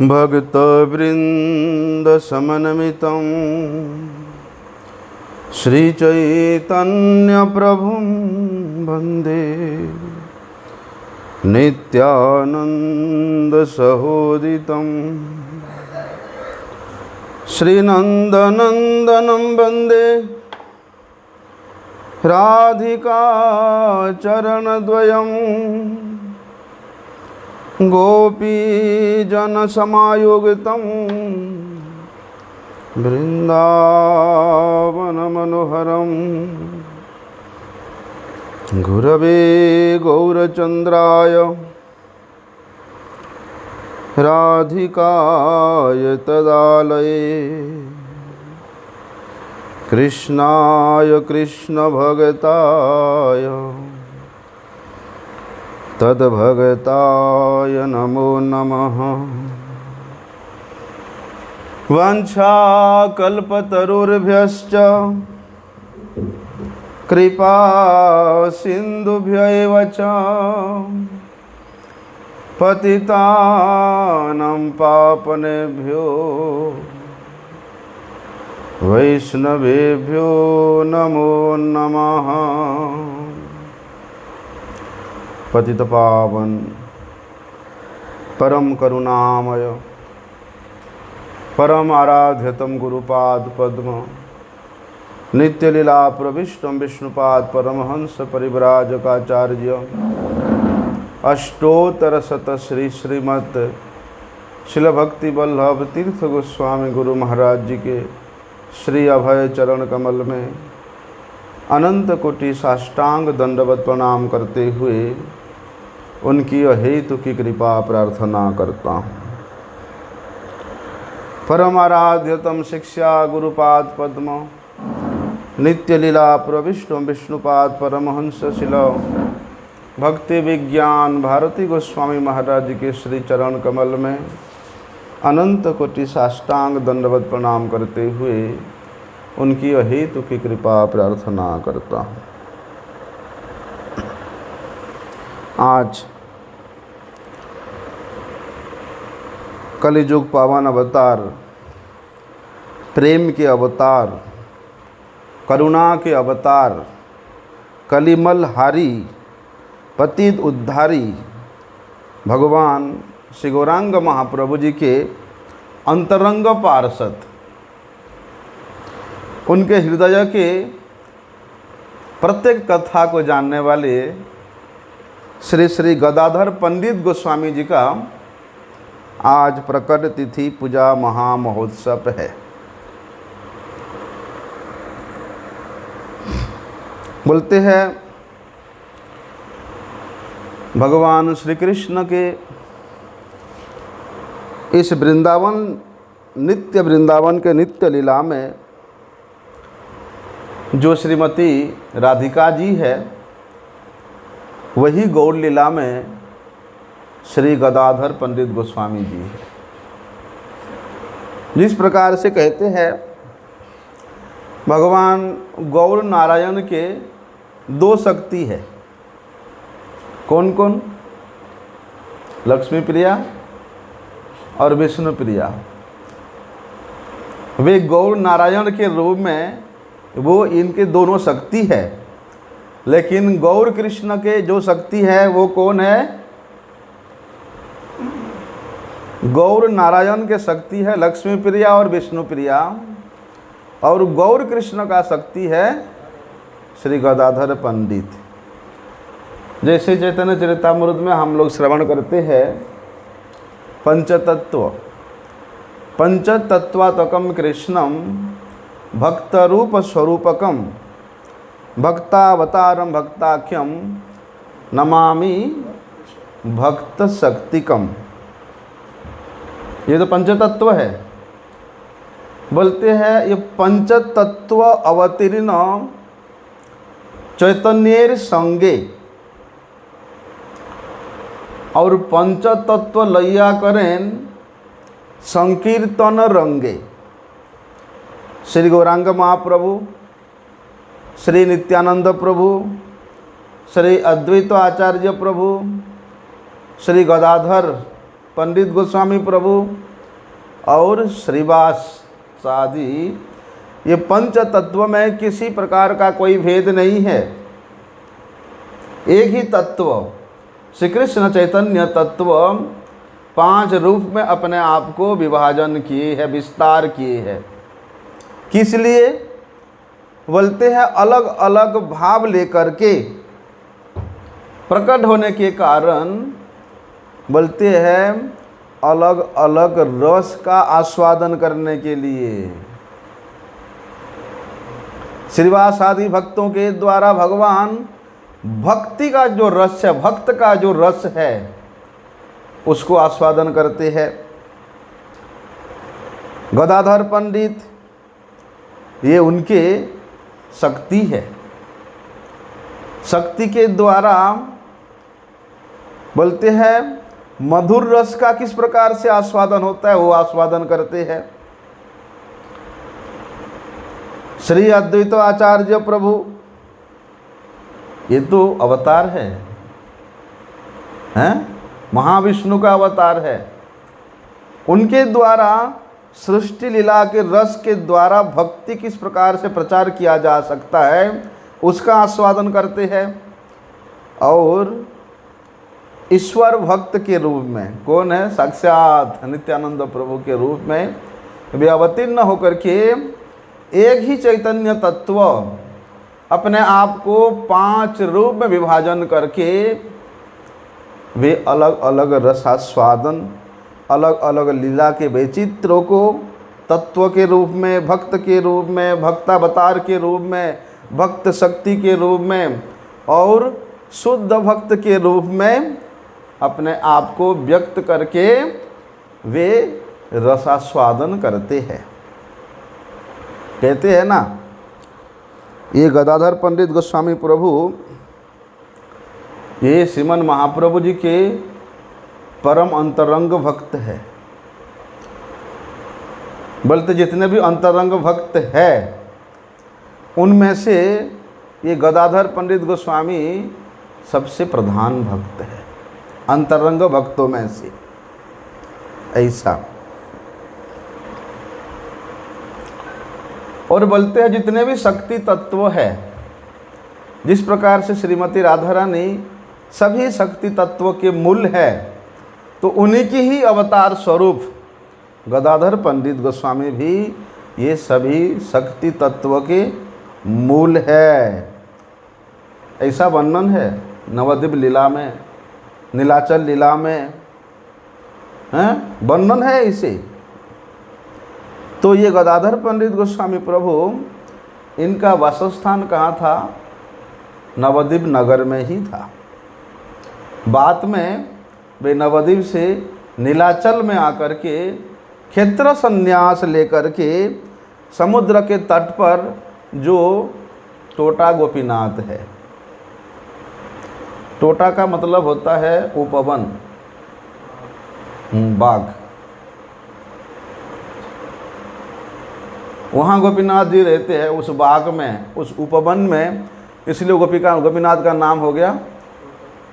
भक्तवृन्दसमन्वितं श्रीचैतन्यप्रभुं वन्दे नित्यानन्दसहोदितं श्रीनन्दनन्दनं वन्दे राधिका चरणद्वयं गोपीजनसमायुक्तं वृन्दावनमनोहरं गुरवे गौरचन्द्राय राधिकाय तदालये कृष्णाय कृष्णभगताय तद्भगताय नमो नमः। वाञ्छाकल्पतरुर्भ्यश्च कृपा सिन्धुभ्य एव च पतितानां पावनेभ्यो वैष्णवेभ्यो नमो नमः। पतित पावन परम करुणामय परम आराध्यतम गुरुपाद पद्म नित्य लीला प्रविष्टम विष्णुपाद परमहंस परिव्राजकाचार्य अष्टोत्तर शत श्री श्रीमत शिल भक्ति वल्लभ तीर्थ गोस्वामी गुरु महाराज जी के श्री अभय चरण कमल में अनंत कोटि साष्टांग दंडवत प्रणाम करते हुए उनकी अहेतु की कृपा प्रार्थना करता हूँ। परमाराध्यतम शिक्षा गुरुपाद पद्म नित्य लीला प्रविष्टम विष्णुपाद परमहंस शिल भक्ति विज्ञान भारती गोस्वामी महाराज जी के श्री चरण कमल में अनंत कोटि साष्टांग दंडवत प्रणाम करते हुए उनकी अहेतु की कृपा प्रार्थना करता हूँ। आज कलियुग पावन अवतार, प्रेम के अवतार, करुणा के अवतार, कलिमल हारी, पतित उद्धारी भगवान श्री गौरांग महाप्रभु जी के अंतरंग पार्षद, उनके हृदय के प्रत्येक कथा को जानने वाले श्री श्री गदाधर पंडित गोस्वामी जी का आज प्रकट तिथि पूजा महामहोत्सव है। बोलते हैं भगवान श्री कृष्ण के इस वृंदावन के नित्य लीला में जो श्रीमती राधिका जी है, वही गौर लीला में श्री गदाधर पंडित गोस्वामी जी है। जिस प्रकार से कहते हैं भगवान गौर नारायण के दो शक्ति है। कौन कौन? लक्ष्मी प्रिया और विष्णु प्रिया। वे गौर नारायण के रूप में वो इनके दोनों शक्ति है, लेकिन गौर कृष्ण के जो शक्ति है वो कौन है? गौर नारायण के शक्ति है लक्ष्मी प्रिया और विष्णु प्रिया, और गौर कृष्ण का शक्ति है श्री गदाधर पंडित। जैसे चैतन्य चरितामृत में हम लोग श्रवण करते हैं पंचतत्वात्मकं कृष्णम भक्त रूप स्वरूपकम भक्तावतारम भक्ताख्यम नमामि भक्त शक्तिकम। ये तो पंचतत्व है। बोलते हैं ये पंचतत्व अवतीर्ण चैतन्येर संगे और पंचतत्व लैया करें संकीर्तन रंगे। श्री गौरांग महाप्रभु, श्री नित्यानंद प्रभु, श्री अद्वैत आचार्य प्रभु, श्री गदाधर पंडित गोस्वामी प्रभु और श्रीवास आदि, ये पंच तत्व में किसी प्रकार का कोई भेद नहीं है। एक ही तत्व श्री कृष्ण चैतन्य तत्व 5 रूप में अपने आप को विभाजन किए है, विस्तार किए है। किस लिए बोलते हैं? अलग अलग भाव लेकर के प्रकट होने के कारण बोलते हैं अलग अलग रस का आस्वादन करने के लिए। श्रीवास आदि भक्तों के द्वारा भगवान भक्ति का जो रस है, भक्त का जो रस है, उसको आस्वादन करते हैं। गदाधर पंडित, ये उनके शक्ति है। शक्ति के द्वारा बोलते हैं मधुर रस का किस प्रकार से आस्वादन होता है, वो आस्वादन करते हैं। श्री अद्वैत आचार्य प्रभु, ये तो अवतार है, हैं? महाविष्णु का अवतार है। उनके द्वारा सृष्टि लीला के रस के द्वारा भक्ति किस प्रकार से प्रचार किया जा सकता है, उसका आस्वादन करते हैं। और ईश्वर भक्त के रूप में कौन है? साक्षात नित्यानंद प्रभु के रूप में वे अवतीर्ण होकर के एक ही चैतन्य तत्व अपने आप को 5 रूप में विभाजन करके वे अलग अलग रसास्वादन, अलग अलग लीला के वैचित्रों को तत्व के रूप में, भक्त के रूप में, भक्तावतार के रूप में, भक्त शक्ति के रूप में और शुद्ध भक्त के रूप में अपने आप को व्यक्त करके वे रसास्वादन करते हैं। कहते हैं ना, ये गदाधर पंडित गोस्वामी प्रभु, ये श्रीमन महाप्रभु जी के परम अंतरंग भक्त है। बोलते जितने भी अंतरंग भक्त है उनमें से ये गदाधर पंडित गोस्वामी सबसे प्रधान भक्त है, अंतरंग भक्तों में से। ऐसा और बोलते हैं जितने भी शक्ति तत्व है, जिस प्रकार से श्रीमती राधा रानी सभी शक्ति तत्व के मूल है, तो उन्हीं की ही अवतार स्वरूप गदाधर पंडित गोस्वामी भी ये सभी शक्ति तत्व के मूल है। ऐसा वर्णन है नवद्वीप लीला में, नीलाचल लीला में, हैं? वर्णन है इसे। तो ये गदाधर पंडित गोस्वामी प्रभु, इनका वासस्थान कहाँ था? नवद्वीप नगर में ही था। बाद में वे नवद्वीप से नीलाचल में आकर के क्षेत्र संन्यास लेकर के समुद्र के तट पर जो टोटा गोपीनाथ है, टोटा का मतलब होता है उपवन, बाग, वहाँ गोपीनाथ जी रहते हैं उस बाग में, उस उपवन में, इसलिए गोपीनाथ का नाम हो गया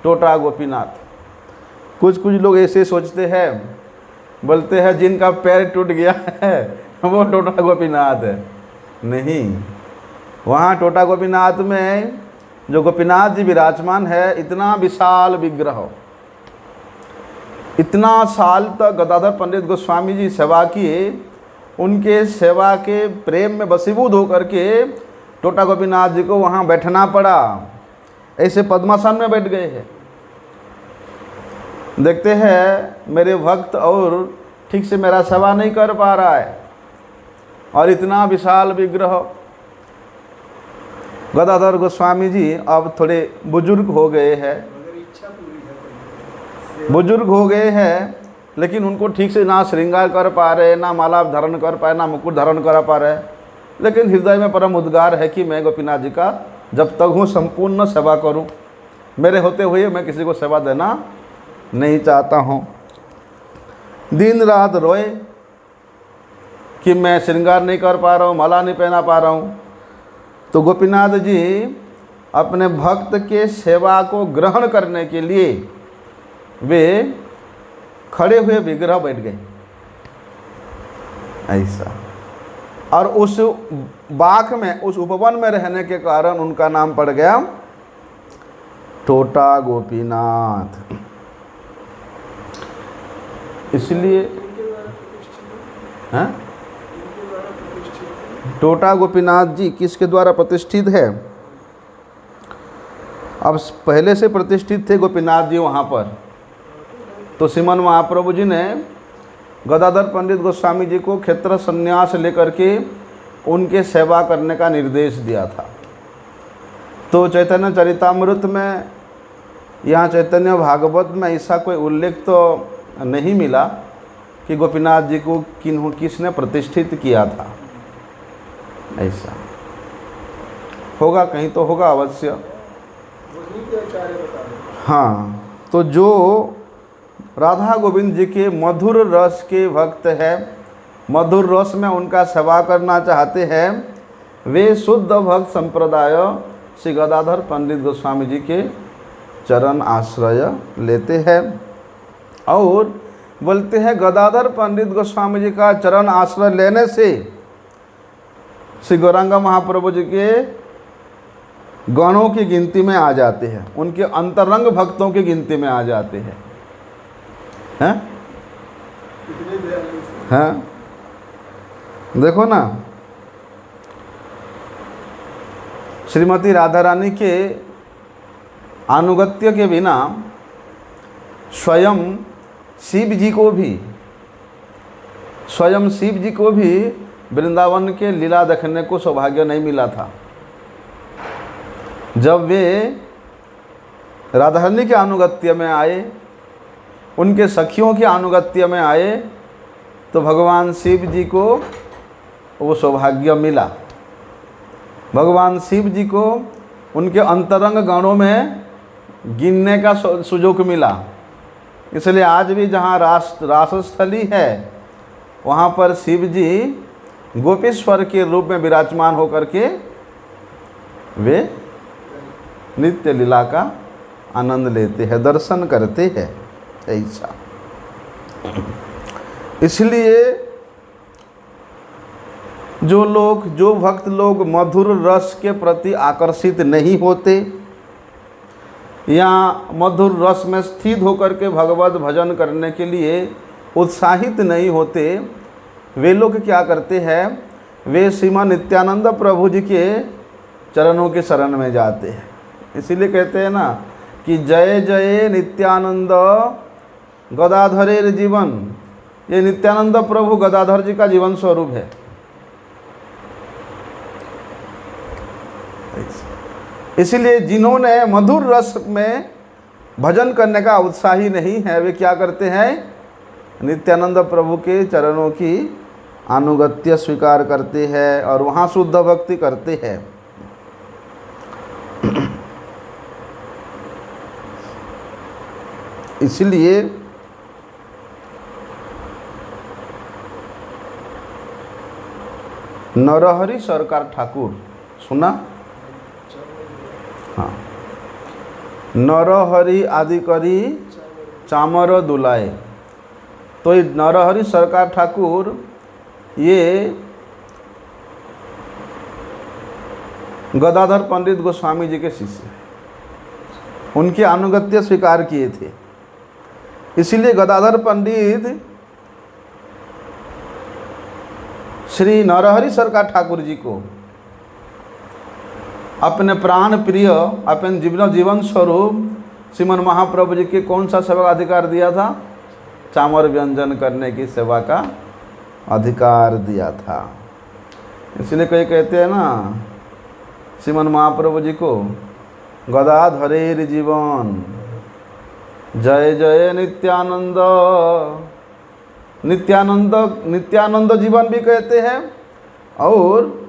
टोटा गोपीनाथ। कुछ लोग ऐसे सोचते हैं, बोलते हैं जिनका पैर टूट गया है वो टोटा गोपीनाथ है। नहीं, वहाँ टोटा गोपीनाथ में जो गोपीनाथ जी विराजमान है, इतना विशाल विग्रह, इतना साल तक गदाधर पंडित गोस्वामी जी सेवा किए, उनके सेवा के प्रेम में वशीभूत होकर के टोटा गोपीनाथ जी को वहाँ बैठना पड़ा। ऐसे पद्मासन में बैठ गए हैं। देखते हैं मेरे भक्त और ठीक से मेरा सेवा नहीं कर पा रहा है, और इतना विशाल विग्रह। गदाधर गोस्वामी जी अब थोड़े बुजुर्ग हो गए हैं, लेकिन उनको ठीक से ना श्रृंगार कर पा रहे, ना माला धारण कर पाए, ना मुकुट धारण कर पा रहे, लेकिन हृदय में परम उद्गार है कि मैं गोपीनाथ जी का जब तक हूँ संपूर्ण सेवा करूँ। मेरे होते हुए मैं किसी को सेवा देना नहीं चाहता हूँ। दिन रात रोए कि मैं श्रृंगार नहीं कर पा रहा हूँ, माला नहीं पहना पा रहा हूँ। तो गोपीनाथ जी अपने भक्त के सेवा को ग्रहण करने के लिए वे खड़े हुए विग्रह बैठ गए। ऐसा। और उस बाग में, उस उपवन में रहने के कारण उनका नाम पड़ गया टोटा गोपीनाथ। इसलिए हैं, टोटा गोपीनाथ जी किसके द्वारा प्रतिष्ठित है? अब पहले से प्रतिष्ठित थे गोपीनाथ जी वहाँ पर, तो श्रीमन महाप्रभु जी ने गदाधर पंडित गोस्वामी जी को क्षेत्र संन्यास लेकर के उनके सेवा करने का निर्देश दिया था। तो चैतन्य चरितामृत में, यहाँ चैतन्य भागवत में ऐसा कोई उल्लेख तो नहीं मिला कि गोपीनाथ जी को किसने प्रतिष्ठित किया था। ऐसा होगा, कहीं तो होगा अवश्य। हाँ, तो जो राधा गोविंद जी के मधुर रस के भक्त हैं, मधुर रस में उनका सेवा करना चाहते हैं, वे शुद्ध भक्त संप्रदाय श्री गदाधर पंडित गोस्वामी जी के चरण आश्रय लेते हैं और बोलते हैं गदाधर पंडित गोस्वामी जी का चरण आश्रय लेने से श्री गौरांग महाप्रभु जी के गणों की गिनती में आ जाते हैं, उनके अंतरंग भक्तों की गिनती में आ जाते हैं। हैं? देखो ना, श्रीमती राधा रानी के अनुगत्य के बिना स्वयं शिव जी को भी वृंदावन के लीला देखने को सौभाग्य नहीं मिला था। जब वे राधा रानी के अनुगत्य में आए, उनके सखियों के अनुगत्य में आए, तो भगवान शिव जी को वो सौभाग्य मिला। भगवान शिव जी को उनके अंतरंग गणों में गिनने का सुयोग मिला। इसलिए आज भी जहाँ रासस्थली है, वहाँ पर शिव जी गोपेश्वर के रूप में विराजमान होकर के वे नित्य लीला का आनंद लेते हैं, दर्शन करते हैं। ऐसा इसलिए जो भक्त लोग मधुर रस के प्रति आकर्षित नहीं होते या मधुर रस में स्थित होकर के भगवत भजन करने के लिए उत्साहित नहीं होते, वे लोग क्या करते हैं? वे श्रीमान नित्यानंद प्रभु जी के चरणों के शरण में जाते हैं। इसीलिए कहते हैं ना कि जय जय नित्यानंद गदाधरेर जीवन। ये नित्यानंद प्रभु गदाधर जी का जीवन स्वरूप है। इसलिए जिन्होंने मधुर रस में भजन करने का उत्साही नहीं है, वे क्या करते हैं? नित्यानंद प्रभु के चरणों की अनुगत्य स्वीकार करते हैं और वहाँ शुद्ध भक्ति करते हैं। इसलिए नरहरि सरकार ठाकुर सुना? हाँ, नरहरि आदि करी चामर दुलाए। तो ये नरहरि सरकार ठाकुर ये गदाधर पंडित गोस्वामी जी के शिष्य, उनके अनुगत्य स्वीकार किए थे। इसीलिए गदाधर पंडित श्री नरहरि सरकार ठाकुर जी को अपने प्राण प्रिय, अपने जीवन स्वरूप श्रीमन महाप्रभु जी के कौन सा सेवा का अधिकार दिया था? चामर व्यंजन करने की सेवा का अधिकार दिया था। इसलिए कई कहते हैं ना श्रीमन महाप्रभु जी को गदाधरेर जीवन, जय जय नित्यानंद। नित्यानंद जीवन भी कहते हैं और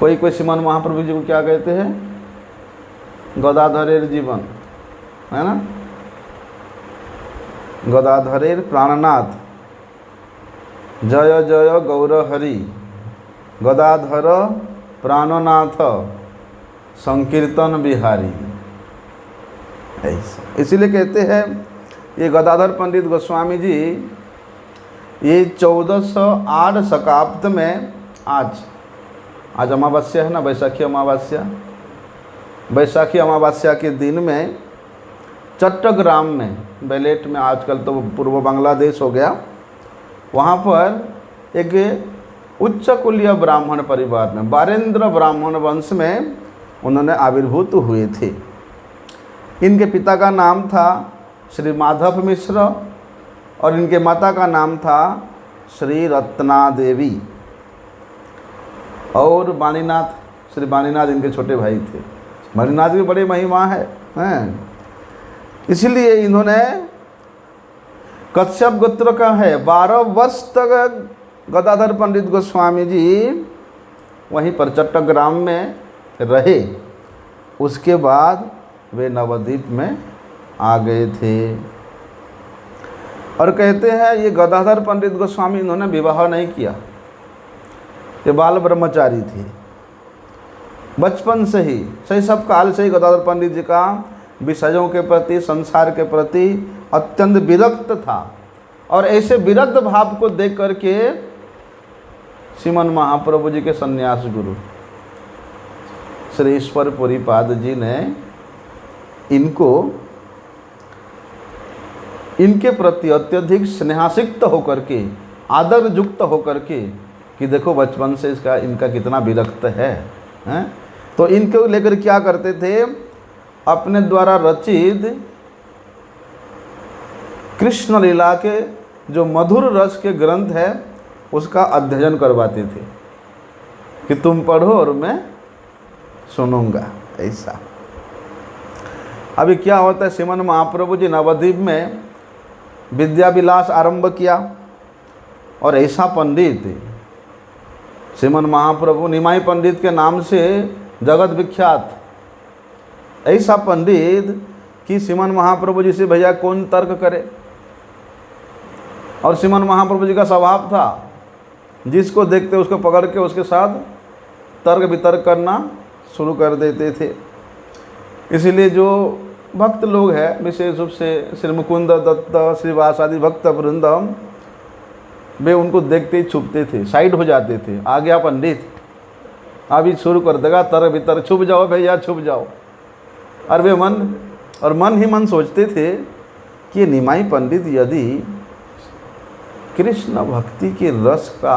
कोई श्रीमन महाप्रभु जी को क्या कहते हैं? गदाधरेर जीवन, है ना? गदाधरेर प्राणनाथ, जय जय गौर हरि, गदाधर प्राणनाथ संकीर्तन बिहारी। ऐसा इसलिए कहते हैं ये गदाधर पंडित गोस्वामी जी ये 1408 शकाब्द में आज अमावस्या है ना, बैसाखी अमावस्या। बैसाखी अमावस्या के दिन में चट्टग्राम में, बेलेट में, आजकल तो पूर्व बांग्लादेश हो गया, वहाँ पर एक उच्च कुलीय ब्राह्मण परिवार में, बारेंद्र ब्राह्मण वंश में उन्होंने आविर्भूत हुए थे। इनके पिता का नाम था श्री माधव मिश्र और इनके माता का नाम था श्री रत्ना देवी, और वाणीनाथ, श्री वाणीनाथ इनके छोटे भाई थे। वाणीनाथ भी बड़ी महिमा है, इसलिए इन्होंने कश्यप गोत्र का है। 12 वर्ष तक गदाधर पंडित गोस्वामी जी वहीं पर चट्टग्राम में रहे। उसके बाद वे नवद्वीप में आ गए थे। और कहते हैं ये गदाधर पंडित गोस्वामी इन्होंने विवाह नहीं किया, ये बाल ब्रह्मचारी थे। बचपन से ही, शैशव काल से ही गदाधर पंडित जी का विषयों के प्रति, संसार के प्रति अत्यंत विरक्त था। और ऐसे विरक्त भाव को देख करके श्रीमन महाप्रभु जी के सन्यास गुरु श्री ईश्वर पुरीपाद जी ने इनको इनके प्रति अत्यधिक स्नेहासिक्त होकर के, आदर युक्त होकर के, कि देखो बचपन से इनका कितना विरक्त है, तो इनको लेकर क्या करते थे, अपने द्वारा रचित कृष्ण लीला के जो मधुर रस के ग्रंथ है उसका अध्ययन करवाते थे कि तुम पढ़ो और मैं सुनूंगा। ऐसा अभी क्या होता है, श्रीमन महाप्रभु जी नवद्वीप में विद्या विलास आरंभ किया और ऐसा पंडित, श्रीमन महाप्रभु निमाई पंडित के नाम से जगत विख्यात, ऐसा पंडित कि श्रीमन महाप्रभु जी से भैया कौन तर्क करे। और श्रीमन महाप्रभु जी का स्वभाव था जिसको देखते उसको पकड़ के उसके साथ तर्क वितर्क करना शुरू कर देते थे। इसीलिए जो भक्त लोग हैं, विशेष रूप से श्री मुकुंद दत्त, श्रीवास आदि भक्त वृंदम, वे उनको देखते ही छुपते थे, साइड हो जाते थे। आ गया पंडित, अभी शुरू कर देगा तर्क वितर्क, छुप जाओ भैया छुप जाओ। और वे मन ही मन सोचते थे कि ये निमाई पंडित यदि कृष्ण भक्ति के रस का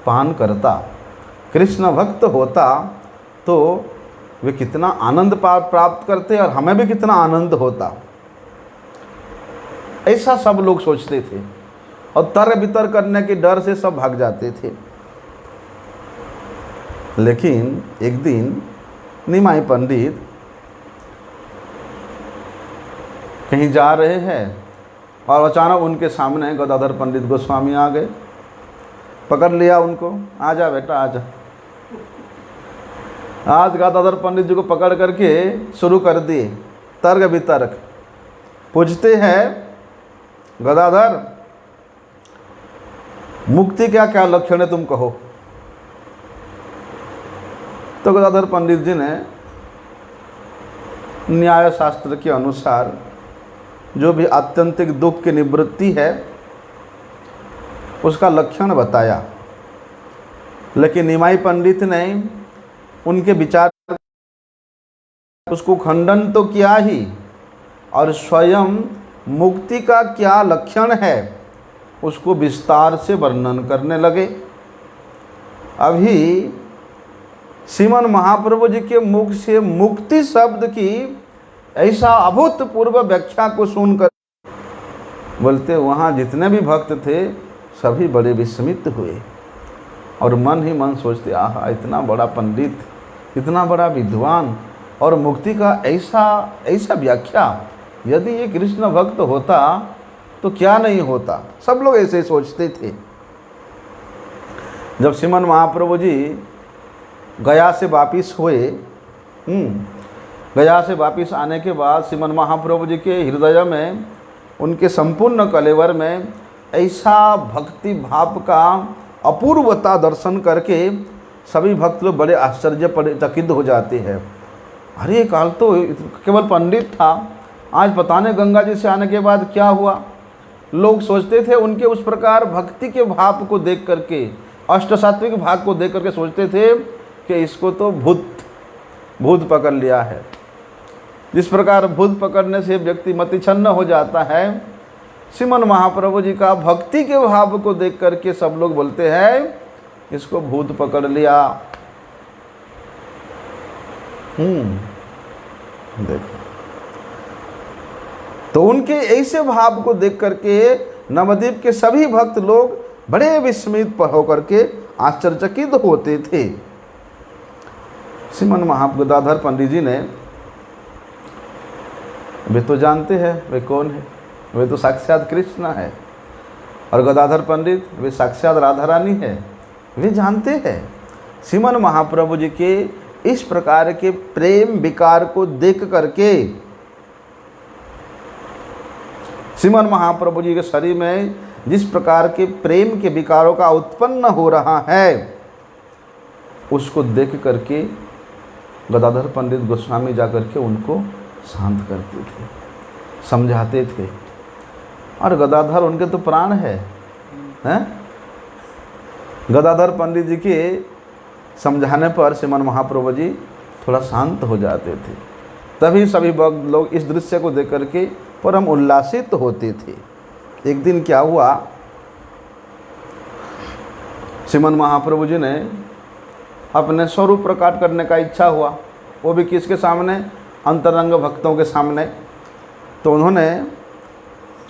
पान करता, कृष्ण भक्त होता, तो वे कितना आनंद प्राप्त करते और हमें भी कितना आनंद होता। ऐसा सब लोग सोचते थे और तर्क वितर्क करने के डर से सब भाग जाते थे। लेकिन एक दिन निमाई पंडित कहीं जा रहे हैं और अचानक उनके सामने गदाधर पंडित गोस्वामी आ गए, पकड़ लिया उनको, आजा बेटा आजा। आज गदाधर पंडित जी को पकड़ करके शुरू कर दिए तर्क वितर्क। पूछते हैं गदाधर, मुक्ति क्या क्या लक्षण है तुम कहो। तो गदाधर पंडित जी ने न्याय शास्त्र के अनुसार जो भी आत्यंतिक दुख की निवृत्ति है उसका लक्षण बताया। लेकिन निमाई पंडित ने उनके विचार उसको खंडन तो किया ही, और स्वयं मुक्ति का क्या लक्षण है उसको विस्तार से वर्णन करने लगे। अभी श्रीमन महाप्रभु जी के मुख से मुक्ति शब्द की ऐसा अभूतपूर्व व्याख्या को सुनकर बोलते वहाँ जितने भी भक्त थे सभी बड़े विस्मित हुए और मन ही मन सोचते, आहा इतना बड़ा पंडित, इतना बड़ा विद्वान, और मुक्ति का ऐसा व्याख्या, यदि ये कृष्ण भक्त होता तो क्या नहीं होता। सब लोग ऐसे सोचते थे। जब श्रीमन महाप्रभु जी गया से वापिस हुए, गया से वापिस आने के बाद श्रीमन महाप्रभु जी के हृदय में, उनके संपूर्ण कलेवर में ऐसा भक्ति भाव का अपूर्वता दर्शन करके सभी भक्त लोग बड़े आश्चर्यचकित हो जाते हैं। अरे काल तो केवल पंडित था, आज पता नहीं गंगा जी से आने के बाद क्या हुआ। लोग सोचते थे, उनके उस प्रकार भक्ति के भाव को देख करके, अष्टसात्विक भाग को देख करके सोचते थे कि इसको तो भूत पकड़ लिया है। जिस प्रकार भूत पकड़ने से व्यक्ति मतिछन्न हो जाता है, श्रीमन महाप्रभु जी का भक्ति के भाव को देख करके सब लोग बोलते हैं इसको भूत पकड़ लिया। देखो, तो उनके ऐसे भाव को देख करके नवद्वीप के सभी भक्त लोग बड़े विस्मित होकर के आश्चर्यचकित होते थे। श्रीमन महागदाधर पंडित जी ने, वे तो जानते हैं वे कौन है, वे तो साक्षात कृष्ण है, और गदाधर पंडित वे साक्षात राधा रानी है, वे जानते हैं। श्रीमन महाप्रभु जी के इस प्रकार के प्रेम विकार को देख करके, श्रीमन महाप्रभु जी के शरीर में जिस प्रकार के प्रेम के विकारों का उत्पन्न हो रहा है, उसको देख करके गदाधर पंडित गोस्वामी जाकर के उनको शांत करते थे, समझाते थे। और गदाधर उनके तो प्राण है, हैं? गदाधर पंडित जी के समझाने पर श्रीमन महाप्रभु जी थोड़ा शांत हो जाते थे। तभी सभी भक्त लोग इस दृश्य को देख करके परम उल्लासित होते थे। एक दिन क्या हुआ, श्रीमन महाप्रभु जी ने अपने स्वरूप प्रकट करने का इच्छा हुआ, वो भी किसके सामने? अंतरंग भक्तों के सामने। तो उन्होंने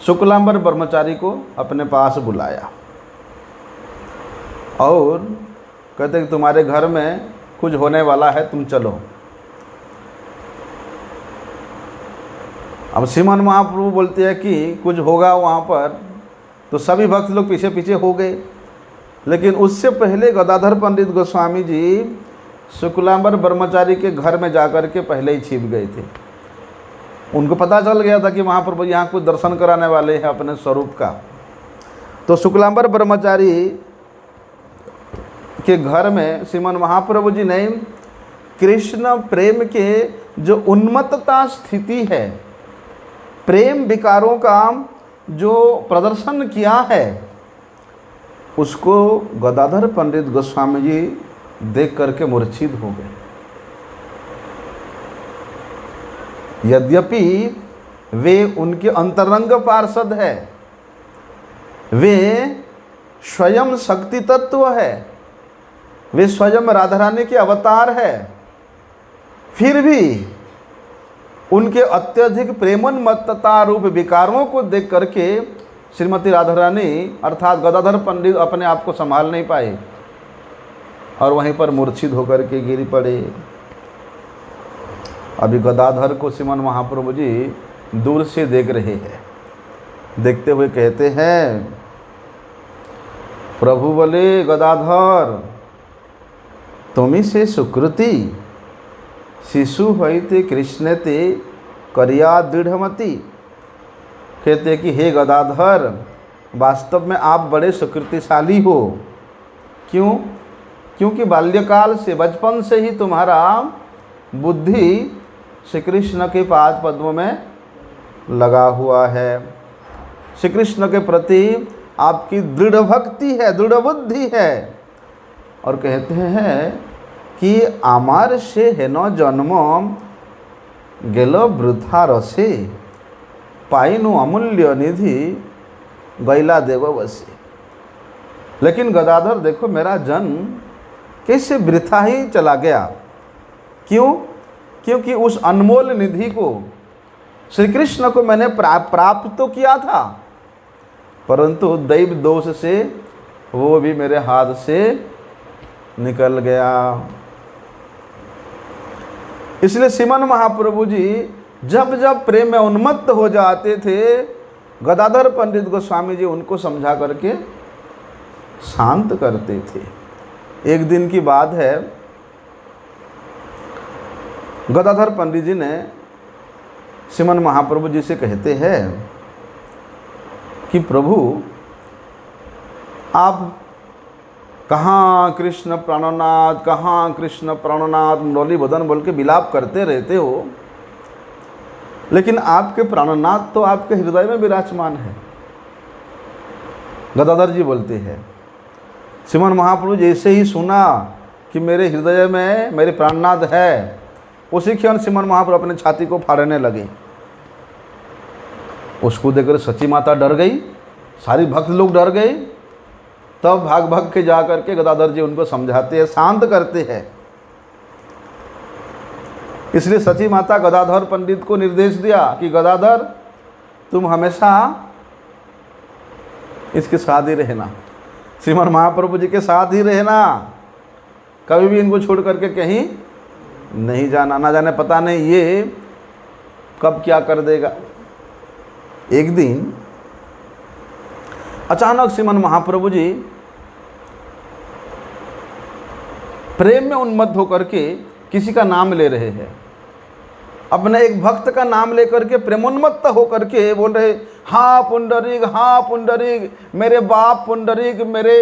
शुक्लांबर ब्रह्मचारी को अपने पास बुलाया और कहते कि तुम्हारे घर में कुछ होने वाला है, तुम चलो। अब श्रीमन महाप्रभु बोलते हैं कि कुछ होगा वहाँ पर, तो सभी भक्त लोग पीछे पीछे हो गए। लेकिन उससे पहले गदाधर पंडित गोस्वामी जी शुक्लांबर ब्रह्मचारी के घर में जाकर के पहले ही छिप गए थे। उनको पता चल गया था कि महाप्रभु यहाँ कुछ दर्शन कराने वाले हैं अपने स्वरूप का। तो शुक्लांबर ब्रह्मचारी के घर में श्रीमन महाप्रभु जी ने कृष्ण प्रेम के जो उन्मत्तता स्थिति है, प्रेम विकारों का जो प्रदर्शन किया है, उसको गदाधर पंडित गोस्वामी जी देख करके मूर्छित हो गए। यद्यपि वे उनके अंतरंग पार्षद है, वे स्वयं शक्ति तत्व है, वे स्वयं राधा रानी के अवतार है, फिर भी उनके अत्यधिक प्रेमोन्मत्तता रूप विकारों को देख करके श्रीमती राधा रानी अर्थात गदाधर पंडित अपने आप को संभाल नहीं पाए और वहीं पर मूर्छित होकर के गिर पड़े। अभी गदाधर को श्रीमन महाप्रभु जी दूर से देख रहे हैं। देखते हुए कहते हैं, प्रभु बोले गदाधर तुमी से सुकृति शिशु होते कृष्ण ते करिया दृढ़मति। कहते कि हे गदाधर, वास्तव में आप बड़े सुकृतिशाली हो। क्यों? क्योंकि बाल्यकाल से, बचपन से ही तुम्हारा बुद्धि श्री कृष्ण के पाद पद्मों में लगा हुआ है। श्री कृष्ण के प्रति आपकी दृढ़ भक्ति है, दृढ़ बुद्धि है। और कहते हैं कि आमार से हेनो जन्म गेलो वृथा रसे पाइनु अमूल्य निधि गैला देव बसे। लेकिन गदाधर देखो, मेरा जन्म कैसे वृथा ही चला गया। क्यों? क्योंकि उस अनमोल निधि को, श्री कृष्ण को मैंने प्राप्त तो किया था, परंतु दैव दोष से वो भी मेरे हाथ से निकल गया। इसलिए श्रीमन महाप्रभु जी जब जब प्रेम में उन्मत्त हो जाते थे, गदाधर पंडित गोस्वामी जी उनको समझा करके शांत करते थे। एक दिन की बात है, गदाधर पंडित जी ने श्रीमन महाप्रभु जी से कहते हैं कि प्रभु आप कहाँ कृष्ण प्राणनाथ, कहाँ कृष्ण प्राणनाथ मुरली बदन बोल के विलाप करते रहते हो, लेकिन आपके प्राणनाथ तो आपके हृदय में विराजमान है। गदाधर जी बोलते हैं, श्रीमन महाप्रभु जैसे ही सुना कि मेरे हृदय में मेरे प्राणनाथ है, उसी क्षण श्रीमन महाप्रभु अपने छाती को फाड़ने लगे। उसको देखकर सची माता डर गई, सारी भक्त लोग डर गए। तब भाग भाग के जा करके गदाधर जी उनको समझाते हैं, शांत करते हैं। इसलिए सची माता गदाधर पंडित को निर्देश दिया कि गदाधर तुम हमेशा इसके साथ ही रहना, श्रीमन महाप्रभु जी के साथ ही रहना, कभी भी इनको छोड़ करके कहीं नहीं जाना। ना जाने पता नहीं ये कब क्या कर देगा। एक दिन अचानक श्रीमन महाप्रभु जी प्रेम में उन्मत्त होकर के किसी का नाम ले रहे हैं, अपने एक भक्त का नाम लेकर के प्रेमोन्मत्त होकर के बोल रहे, हाँ पुंडरीक, हाँ पुंडरीक, मेरे बाप पुंडरीक, मेरे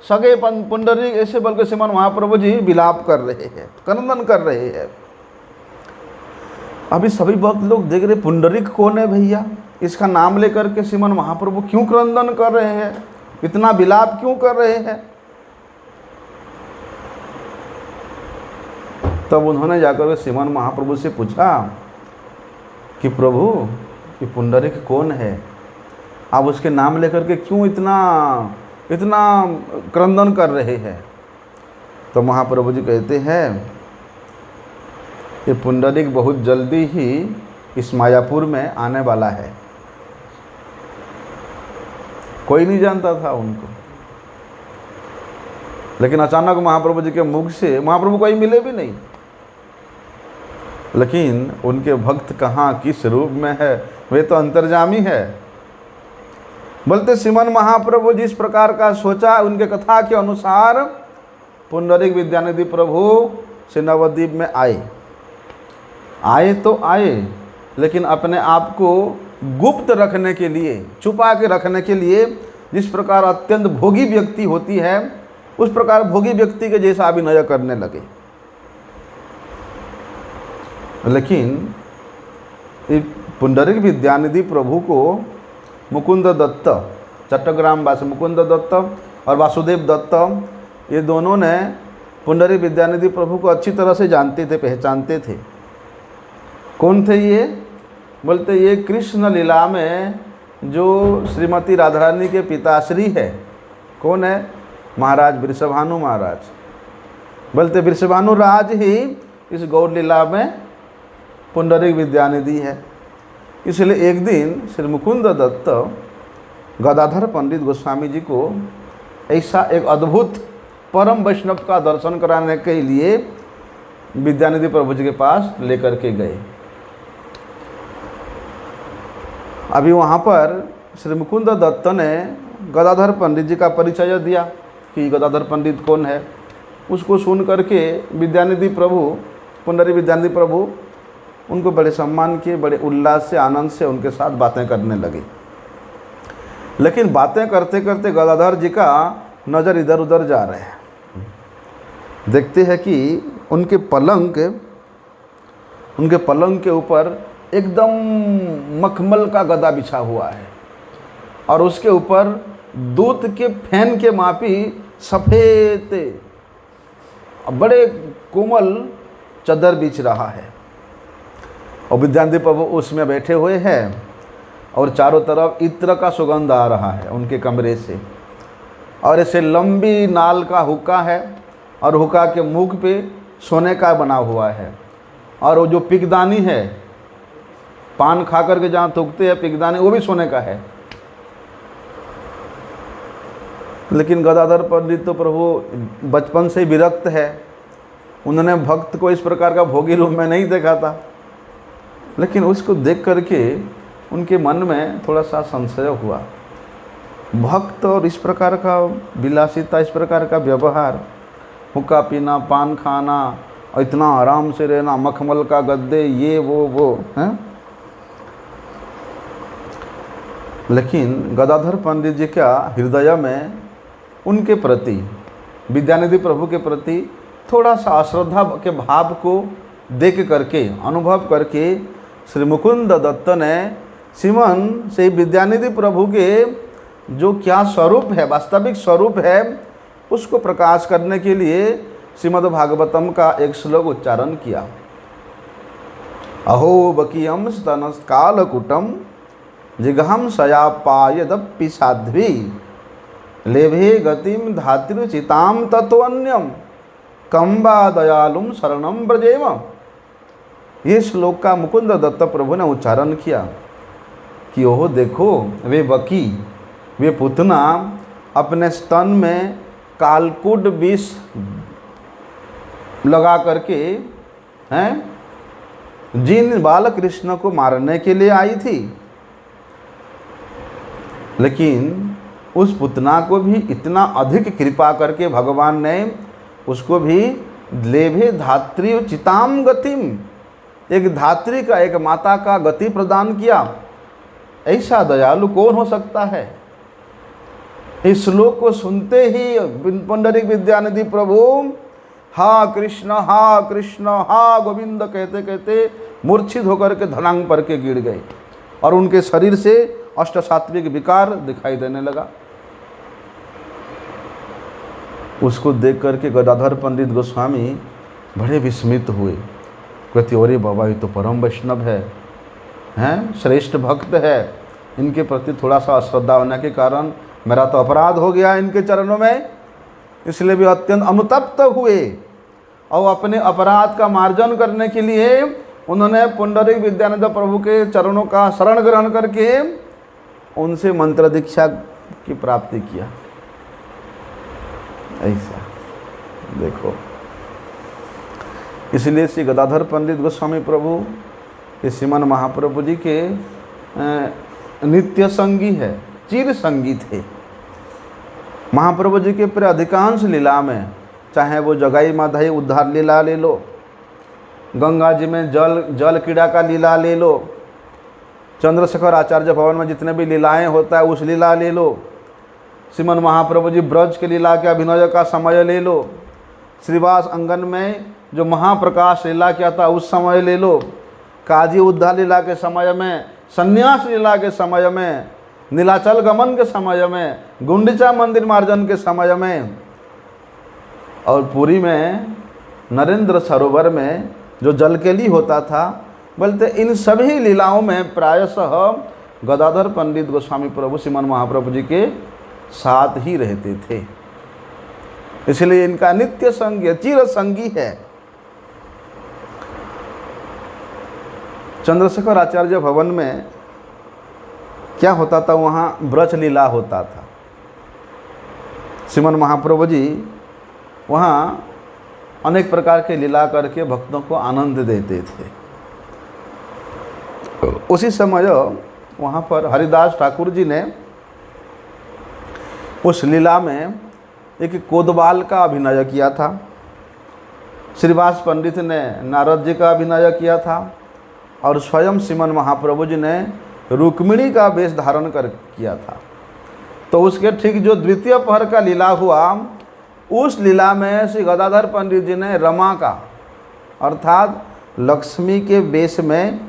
सगे पुंडरीक, ऐसे बोल के श्रीमन महाप्रभु जी विलाप कर रहे हैं, क्रंदन कर रहे हैं। अभी सभी भक्त लोग देख रहे, पुंडरीक कौन है भैया, इसका नाम लेकर के श्रीमन महाप्रभु क्यों क्रंदन कर रहे हैं, इतना विलाप क्यों कर रहे हैं। तब उन्होंने जाकर के श्रीमन महाप्रभु से पूछा कि प्रभु ये पुंडरीक कौन है, आप उसके नाम लेकर के क्यों इतना क्रंदन कर रहे हैं। तो महाप्रभु जी कहते हैं कि पुंडरीक बहुत जल्दी ही इस मायापुर में आने वाला है। कोई नहीं जानता था उनको, लेकिन अचानक महाप्रभु जी के मुख से महाप्रभु कोई मिले भी नहीं, लेकिन उनके भक्त कहाँ किस रूप में है, वे तो अंतर्जामी है। बोलते श्रीमन महाप्रभु जिस प्रकार का सोचा, उनके कथा के अनुसार पुंडरीक विद्यानिधि प्रभु से नवद्वीप में आए तो आए, लेकिन अपने आप को गुप्त रखने के लिए, छुपा के रखने के लिए, जिस प्रकार अत्यंत भोगी व्यक्ति होती है उस प्रकार भोगी व्यक्ति के जैसा अभिनय करने लगे। लेकिन पुंडरीक विद्यानिधि प्रभु को मुकुंद दत्त, चट्टग्राम वासी मुकुंद दत्त और वासुदेव दत्त, ये दोनों ने पुंडरीक विद्यानिधि प्रभु को अच्छी तरह से जानते थे, पहचानते थे। कौन थे ये? बोलते ये कृष्ण लीला में जो श्रीमती राधा रानी के पिताश्री है, कौन है? महाराज वृषभानु महाराज। बोलते वृषभानु राज ही इस गौर लीला में पुंडरीक विद्यानिधि है। इसलिए एक दिन श्री मुकुंद दत्त गदाधर पंडित गोस्वामी जी को ऐसा एक अद्भुत परम वैष्णव का दर्शन कराने के लिए विद्यानिधि प्रभु जी के पास लेकर के गए। अभी वहाँ पर श्री मुकुंद दत्त ने गदाधर पंडित जी का परिचय दिया कि गदाधर पंडित कौन है। उसको सुन करके विद्यानिधि प्रभु, पुंडरीक विद्यानिधि प्रभु उनको बड़े सम्मान किए, बड़े उल्लास से, आनंद से उनके साथ बातें करने लगे। लेकिन बातें करते करते गदाधर जी का नज़र इधर उधर जा रहे हैं। देखते हैं कि उनके पलंग के ऊपर एकदम मखमल का गदा बिछा हुआ है और उसके ऊपर दूध के फैन के मापी सफ़ेद बड़े कोमल चादर बिछ रहा है और विद्यानिधि प्रभु उसमें बैठे हुए हैं और चारों तरफ इत्र का सुगंध आ रहा है उनके कमरे से। और ऐसे लंबी नाल का हुक्का है और हुक्का के मुख पे सोने का बना हुआ है और वो जो पिगदानी है, पान खा करके जहाँ थूकते हैं पिगदानी, वो भी सोने का है। लेकिन गदाधर पंडित तो प्रभु बचपन से ही विरक्त है, उन्होंने भक्त को इस प्रकार का भोगी रूप में नहीं देखा था। लेकिन उसको देख करके उनके मन में थोड़ा सा संशय हुआ। भक्त और इस प्रकार का विलासिता, इस प्रकार का व्यवहार, हुक्का पीना, पान खाना और इतना आराम से रहना, मखमल का गद्दे, ये वो हैं। लेकिन गदाधर पंडित जी का हृदय में उनके प्रति, विद्यानिधि प्रभु के प्रति थोड़ा सा अश्रद्धा के भाव को देख करके, अनुभव करके श्री मुकुंद दत्त ने श्रीमन से विद्यानिधि प्रभु के जो क्या स्वरूप है, वास्तविक स्वरूप है, उसको प्रकाश करने के लिए श्रीमद् भागवतम का एक श्लोक उच्चारण किया। अहो बकीयम स्तनकालकुटम जिघाम सयापायदपि साध्वी लेभे गतिम धातृचिताम तत्वन्यम कंबा दयालुम शरणम ब्रजेम। ये श्लोक का मुकुंद दत्त प्रभु ने उच्चारण किया कि ओह देखो, वे बकी, वे पुतना अपने स्तन में कालकूट विष लगा करके हैं जिन बाल कृष्ण को मारने के लिए आई थी, लेकिन उस पुतना को भी इतना अधिक कृपा करके भगवान ने उसको भी लेभे धात्री चिताम गतिम, एक धात्री का, एक माता का गति प्रदान किया। ऐसा दयालु कौन हो सकता है? इस श्लोक को सुनते ही पुंडरीक विद्यानिधि प्रभु हा कृष्ण हा गोविंद कहते कहते मूर्छित होकर के धनांग पर के गिर गए और उनके शरीर से अष्ट सात्विक विकार दिखाई देने लगा। उसको देख करके गदाधर पंडित गोस्वामी बड़े विस्मित हुए। कहते अरे बाबा, ये तो परम वैष्णव है, हैं श्रेष्ठ भक्त है, इनके प्रति थोड़ा सा अश्रद्धा होने के कारण मेरा तो अपराध हो गया इनके चरणों में, इसलिए भी अत्यंत अनुतप्त हुए और अपने अपराध का मार्जन करने के लिए उन्होंने पुंडरीक विद्यानंद प्रभु के चरणों का शरण ग्रहण करके उनसे मंत्र दीक्षा की प्राप्ति किया। ऐसा देखो, इसलिए श्री गदाधर पंडित गोस्वामी प्रभु ये श्रीमन महाप्रभु जी के नित्य संगी है, चिर संगी थे। महाप्रभु जी के प्रिय अधिकांश लीला में, चाहे वो जगाई माधाई उद्धार लीला ले लो, गंगा जी में जल क्रीड़ा का लीला ले लो, चंद्रशेखर आचार्य भवन में जितने भी लीलाएं होता है उस लीला ले लो, श्रीमन महाप्रभु जी ब्रज के लीला के अभिनय का समय ले लो, श्रीवास अंगन में जो महाप्रकाश लीला किया था उस समय ले लो, काजी उद्धार लीला के समय में, संन्यास लीला के समय में, नीलाचल गमन के समय में, गुंडीचा मंदिर मार्जन के समय में, और पुरी में नरेंद्र सरोवर में जो जलकेली होता था। बोलते इन सभी लीलाओं में प्रायशः गदाधर पंडित गोस्वामी प्रभु श्रीमन महाप्रभु जी के साथ ही रहते थे, इसलिए इनका नित्य संगी, चिर संगी है। चंद्रशेखर आचार्य भवन में क्या होता था, वहाँ ब्रज लीला होता था। श्रीमन महाप्रभु जी वहाँ अनेक प्रकार के लीला करके भक्तों को आनंद देते थे। उसी समय वहाँ पर हरिदास ठाकुर जी ने उस लीला में एक कोतवाल का अभिनय किया था, श्रीवास पंडित ने नारद जी का अभिनय किया था और स्वयं श्रीमन महाप्रभु जी ने रुक्मिणी का वेश धारण कर किया था। तो उसके ठीक जो द्वितीय पहर का लीला हुआ, उस लीला में श्री गदाधर पंडित जी ने रमा का अर्थात लक्ष्मी के वेश में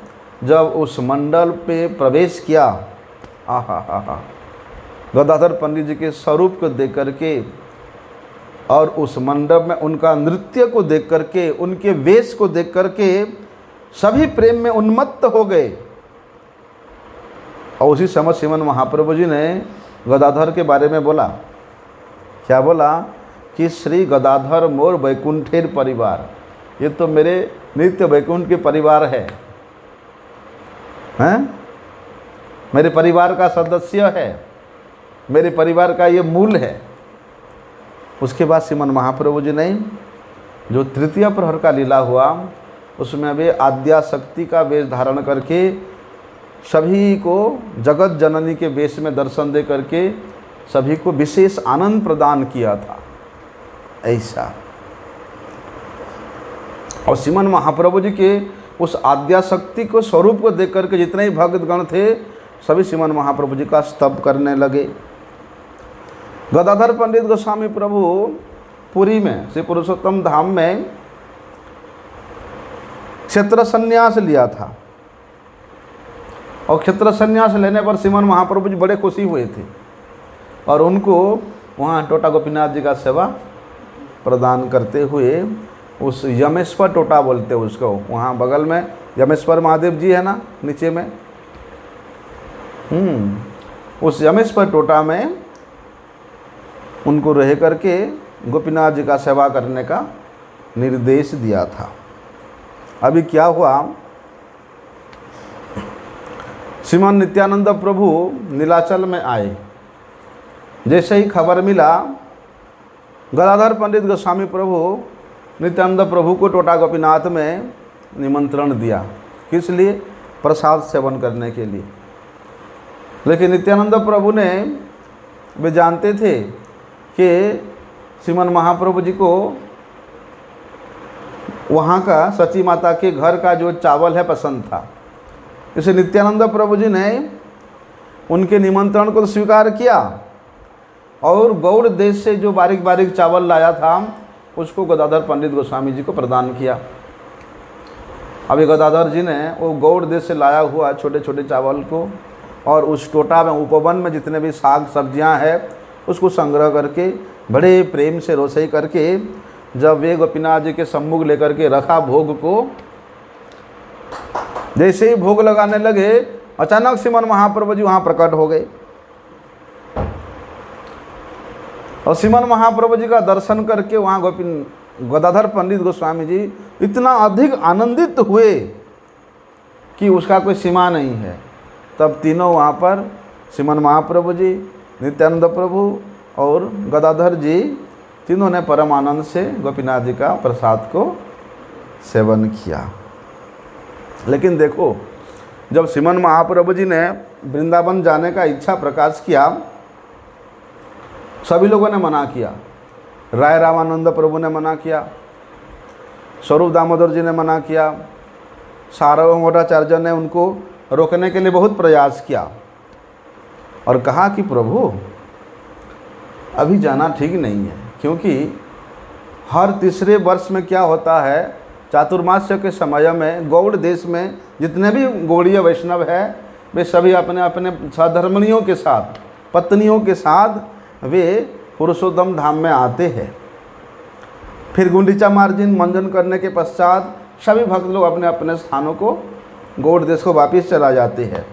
जब उस मंडल पे प्रवेश किया, आहा, गदाधर पंडित जी के स्वरूप को देख करके और उस मंडप में उनका नृत्य को देख करके, उनके वेश को देख करके सभी प्रेम में उन्मत्त हो गए। और उसी समय श्रीमन महाप्रभु जी ने गदाधर के बारे में बोला, क्या बोला कि श्री गदाधर मोर वैकुंठेर परिवार, ये तो मेरे नित्य वैकुंठ के परिवार है, हैं? मेरे परिवार का सदस्य है, मेरे परिवार का ये मूल है। उसके बाद श्रीमन महाप्रभु जी ने जो तृतीय प्रहर का लीला हुआ, उसमें वे आद्या शक्ति का वेश धारण करके सभी को जगत जननी के वेश में दर्शन दे करके सभी को विशेष आनंद प्रदान किया था। ऐसा, और श्रीमन महाप्रभु जी के उस आद्या शक्ति को स्वरूप को देख करके जितने ही भक्तगण थे सभी श्रीमन महाप्रभु जी का स्तव करने लगे। गदाधर पंडित गोस्वामी प्रभु पुरी में श्री पुरुषोत्तम धाम में क्षेत्र संन्यास लिया था और क्षेत्र संन्यास लेने पर श्रीमन महाप्रभु जी बड़े खुशी हुए थे और उनको वहाँ टोटा गोपीनाथ जी का सेवा प्रदान करते हुए उस यमेश्वर टोटा बोलते हैं उसको, वहाँ बगल में यमेश्वर महादेव जी है ना नीचे में, उस यमेश्वर टोटा में उनको रह करके गोपीनाथ जी का सेवा करने का निर्देश दिया था। अभी क्या हुआ, श्रीमान नित्यानंद प्रभु नीलाचल में आए। जैसे ही खबर मिला, गदाधर पंडित गोस्वामी प्रभु नित्यानंद प्रभु को टोटा गोपीनाथ में निमंत्रण दिया। किस लिए? प्रसाद सेवन करने के लिए। लेकिन नित्यानंद प्रभु ने, वे जानते थे कि श्रीमन महाप्रभु जी को वहाँ का सची माता के घर का जो चावल है पसंद था, इसे नित्यानंद प्रभु जी ने उनके निमंत्रण को स्वीकार किया और गौड़ देश से जो बारीक बारीक चावल लाया था उसको गदाधर पंडित गोस्वामी जी को प्रदान किया। अभी गदाधर जी ने वो गौड़ देश से लाया हुआ छोटे छोटे चावल को और उस टोटा में उपवन में जितने भी साग सब्जियां हैं उसको संग्रह करके बड़े प्रेम से रोसई करके जब वे गोपीनाथ जी के सम्मुख लेकर के रखा भोग को, जैसे ही भोग लगाने लगे अचानक श्रीमन महाप्रभु जी वहाँ प्रकट हो गए और श्रीमन महाप्रभु जी का दर्शन करके वहाँ गदाधर पंडित गोस्वामी जी इतना अधिक आनंदित हुए कि उसका कोई सीमा नहीं है। तब तीनों वहाँ पर श्रीमन महाप्रभु जी, नित्यानंद प्रभु और गदाधर जी तीनों ने परम आनंद से गोपीनाथ जी का प्रसाद को सेवन किया। लेकिन देखो, जब श्रीमन महाप्रभु जी ने वृंदावन जाने का इच्छा प्रकाश किया, सभी लोगों ने मना किया। राय रामानंद प्रभु ने मना किया, स्वरूप दामोदर जी ने मना किया, सार्वभौम भट्टाचार्य ने उनको रोकने के लिए बहुत प्रयास किया और कहा कि प्रभु अभी जाना ठीक नहीं है, क्योंकि हर तीसरे वर्ष में क्या होता है, चातुर्मास्य के समय में गौड़ देश में जितने भी गौड़ीय वैष्णव है वे सभी अपने अपने सधर्मिणियों के साथ, पत्नियों के साथ वे पुरुषोत्तम धाम में आते हैं। फिर गुंडीचा मार्जिन मंजन करने के पश्चात सभी भक्त लोग अपने अपने स्थानों को, गौड़ देश को वापस चला जाते हैं।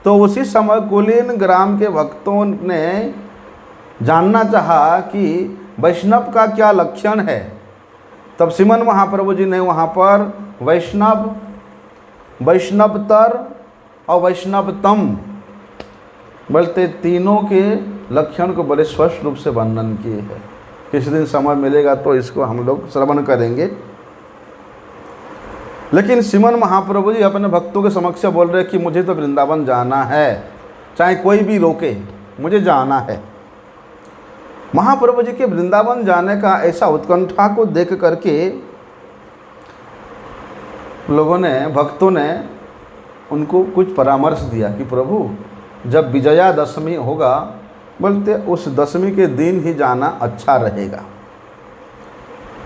तो उसी समय कुलीन ग्राम के भक्तों ने जानना चाहा कि वैष्णव का क्या लक्षण है। तब श्रीमन महाप्रभु जी ने वहाँ पर वैष्णव, वैष्णवतर और वैष्णवतम बोलते तीनों के लक्षण को बड़े स्पष्ट रूप से वर्णन किए हैं। किसी दिन समय मिलेगा तो इसको हम लोग श्रवण करेंगे। लेकिन श्रीमन महाप्रभु जी अपने भक्तों के समक्ष बोल रहे कि मुझे तो वृंदावन जाना है, चाहे कोई भी रोके, मुझे जाना है। महाप्रभु जी के वृंदावन जाने का ऐसा उत्कंठा को देख करके लोगों ने, भक्तों ने उनको कुछ परामर्श दिया कि प्रभु जब विजया दशमी होगा, बोलते उस दशमी के दिन ही जाना अच्छा रहेगा।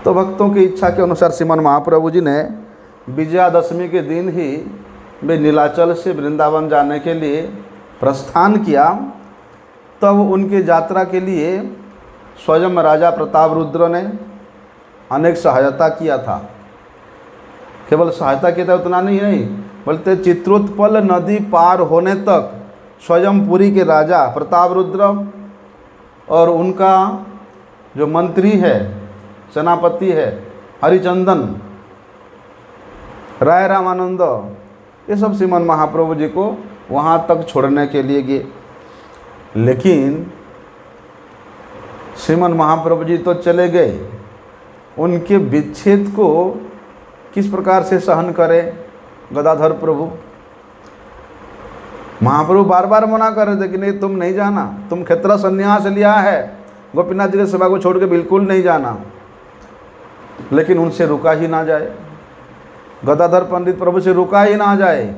तो भक्तों की इच्छा के अनुसार श्रीमन महाप्रभु जी ने विजयादशमी के दिन ही वे नीलाचल से वृंदावन जाने के लिए प्रस्थान किया। तब उनकी यात्रा के लिए स्वयं राजा प्रताप रुद्र ने अनेक सहायता किया था। केवल सहायता किया था उतना नहीं, बोलते चित्रोत्पल नदी पार होने तक स्वयं पुरी के राजा प्रताप रुद्र और उनका जो मंत्री है, सेनापति है हरिचंदन, राय रामानंद, ये सब श्रीमन महाप्रभु जी को वहाँ तक छोड़ने के लिए गए। लेकिन श्रीमन महाप्रभु जी तो चले गए, उनके विच्छेद को किस प्रकार से सहन करें गदाधर प्रभु। महाप्रभु बार बार मना कर रहे थे कि नहीं, तुम नहीं जाना, तुम क्षेत्र संन्यास लिया है, गोपीनाथ जी की सेवा को छोड़ के बिल्कुल नहीं जाना। लेकिन उनसे रुका ही ना जाए, गदाधर पंडित प्रभु से रुका ही ना जाए,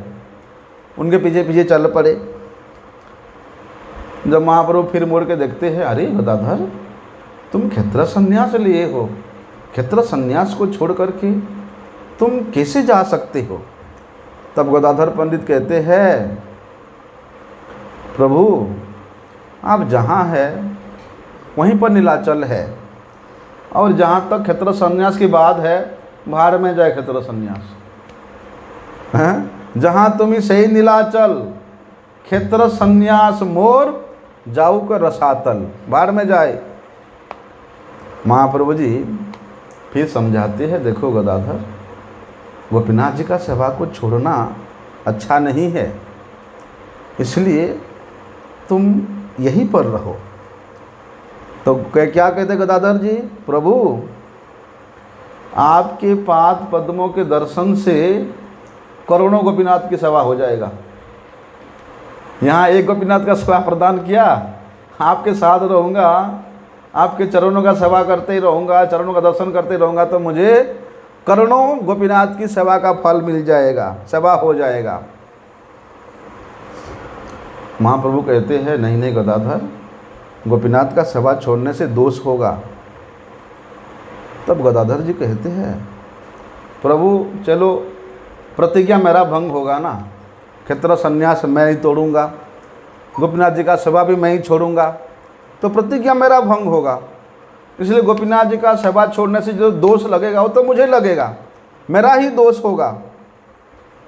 उनके पीछे पीछे चल पड़े। जब महाप्रभु फिर मुड़ के देखते हैं, अरे गदाधर तुम क्षेत्र संन्यास लिए हो, क्षेत्र संन्यास को छोड़ करके तुम कैसे जा सकते हो। तब गदाधर पंडित कहते हैं, प्रभु आप जहाँ है वहीं पर नीलाचल है, और जहाँ तक क्षेत्र संन्यास की बात है, बाहर में जाए क्षेत्र संन्यास हैं, जहाँ तुम्हें सही नीलाचल क्षेत्र संन्यास मोर जाऊ कर रसातल, बाहर में जाए। महाप्रभु जी फिर समझाते हैं, देखो गदाधर, गोपीनाथ जी का सेवा को छोड़ना अच्छा नहीं है, इसलिए तुम यहीं पर रहो। तो क्या कहते गदाधर जी, प्रभु आपके पाद पद्मों के दर्शन से करोड़ों गोपीनाथ की सेवा हो जाएगा। यहाँ एक गोपीनाथ का सेवा प्रदान किया, आपके साथ रहूँगा, आपके चरणों का सेवा करते ही रहूँगा, चरणों का दर्शन करते ही रहूँगा, तो मुझे करोड़ों गोपीनाथ की सेवा का फल मिल जाएगा, सेवा हो जाएगा। महाप्रभु कहते हैं, नहीं नहीं गदाधर, गोपीनाथ का सेवा छोड़ने से दोष होगा। तब गदाधर जी कहते हैं, प्रभु चलो प्रतिज्ञा मेरा भंग होगा ना, क्षेत्र संन्यास मैं ही तोड़ूंगा, गोपीनाथ जी का सेवा भी मैं ही छोड़ूंगा, तो प्रतिज्ञा मेरा भंग होगा। इसलिए गोपीनाथ जी का सेवा छोड़ने से जो दोष लगेगा वो तो मुझे लगेगा, मेरा ही दोष होगा।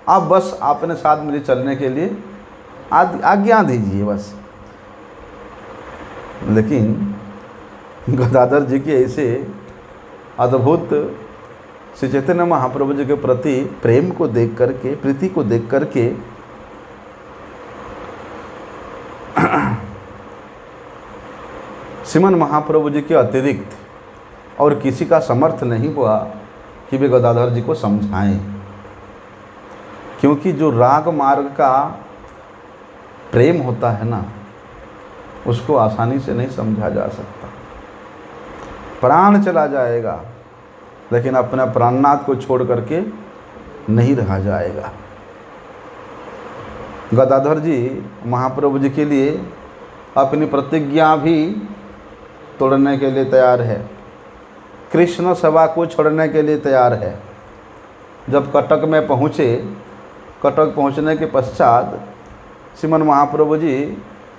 आप बस अपने साथ मुझे चलने के लिए आज्ञा दीजिए बस। लेकिन गदाधर जी के ऐसे अद्भुत श्री चैतन्य महाप्रभु जी के प्रति प्रेम को देख करके, प्रीति को देख करके श्रीमन महाप्रभु जी के अतिरिक्त और किसी का समर्थ नहीं हुआ कि वे गदाधर जी को समझाएं, क्योंकि जो राग मार्ग का प्रेम होता है ना, उसको आसानी से नहीं समझा जा सकता। प्राण चला जाएगा लेकिन अपना प्राणनाथ को छोड़ करके नहीं रहा जाएगा। गदाधर जी महाप्रभु जी के लिए अपनी प्रतिज्ञा भी तोड़ने के लिए तैयार है, कृष्ण सेवा को छोड़ने के लिए तैयार है। जब कटक में पहुँचे, कटक पहुँचने के पश्चात श्रीमन महाप्रभु जी